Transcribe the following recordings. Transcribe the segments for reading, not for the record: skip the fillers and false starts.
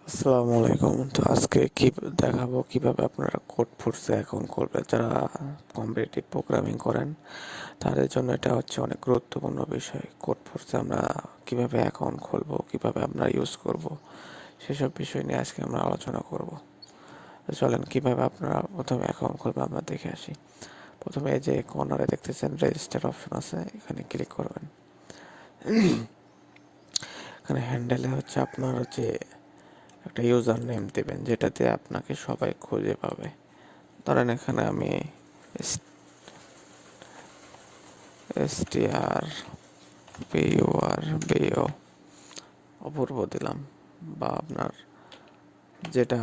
আসসালামু আলাইকুম। তো আজকে দেখাবো কিভাবে আপনারা কোড ফোর্সে অ্যাকাউন্ট করবেন। যারা কম্পিটিটিভ প্রোগ্রামিং করেন তাদের জন্য এটা হচ্ছে অনেক গুরুত্বপূর্ণ বিষয়। কোড ফোর্সে আমরা কিভাবে অ্যাকাউন্ট খুলবো, কিভাবে আমরা ইউজ করব, সেসব বিষয় নিয়ে আজকে আমরা আলোচনা করব। তো চলেন কিভাবে আপনারা প্রথমে অ্যাকাউন্ট খুলবেন আমরা দেখে আসি। প্রথমে এই যে কর্নারে দেখতেছেন রেজিস্টার অপশন আছে, এখানে ক্লিক করবেন। এখানে হ্যান্ডেলে হচ্ছে আপনার যে একটা ইউজার নেম দেবেন যেটাতে আপনাকে সবাই খুঁজে পাবে। ধরেন এখানে আমি STR BUR অপূর্ব দিলাম, বা আপনার যেটা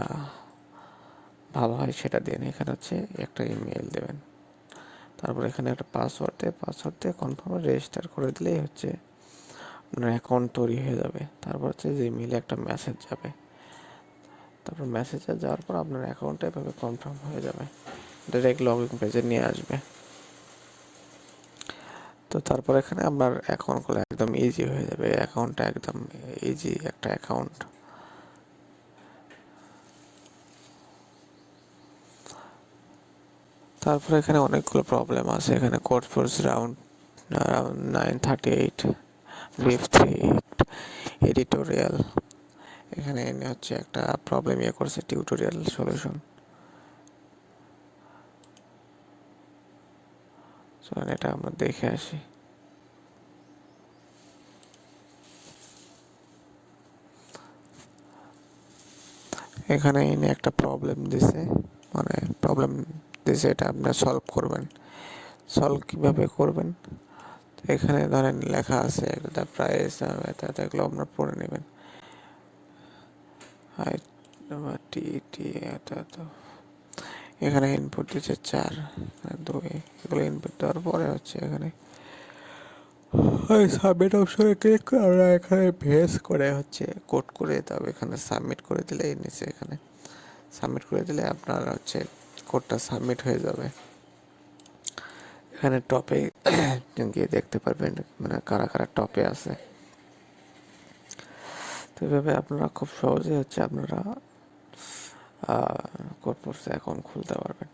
ভালো হয় সেটা দিন। এখানে হচ্ছে একটা ইমেল দেবেন, তারপর এখানে একটা পাসওয়ার্ড দিয়ে কনফার্ম রেজিস্টার করে দিলেই হচ্ছে আপনার অ্যাকাউন্ট তৈরি হয়ে যাবে। তারপর হচ্ছে যে ইমেলে একটা মেসেজ যাবে, তারপর মেসেজে যাওয়ার পর আপনার অ্যাকাউন্টটা এভাবে কনফার্ম হয়ে যাবে, ডাইরেক্ট লগ ইন পেজে নিয়ে আসবে। তো তারপর এখানে আপনার অ্যাকাউন্ট খোলা একদম ইজি হয়ে যাবে। অ্যাকাউন্টটা একদম ইজি একটা অ্যাকাউন্ট। তারপর এখানে অনেকগুলো প্রবলেম আছে। এখানে code force round 938 BF3 editorial, এখানে এনে হচ্ছে একটা প্রবলেম করছে টিউটোরিয়াল সলিউশন। এটা আমরা দেখে আসি। এখানে এনে একটা প্রবলেম দিছে, এটা আপনার সলভ করবেন। সলভ কিভাবে করবেন, এখানে ধরেন লেখা আছে একটা প্রাইস, এটা এগুলো আপনার পড়ে নেবেন। এটা তো এখানে ইনপুট দিচ্ছে 4 2, এগুলো ইনপুট দেওয়ার পরে হচ্ছে এখানে সাবমিট অপশনে ক্লিক করে আমরা এখানে ভেস করে হচ্ছে কোড করে, তবে এখানে সাবমিট করে দিলে নিচে এখানে সাবমিট করে দিলে আপনার হচ্ছে কোডটা সাবমিট হয়ে যাবে। এখানে টপে গিয়ে দেখতে পারবেন মানে কারা কারা টপে আছে। তো এইভাবে আপনারা খুব সহজে হচ্ছে আপনারা কোড ফোর্সে অ্যাকাউন্ট খুলতে পারবেন।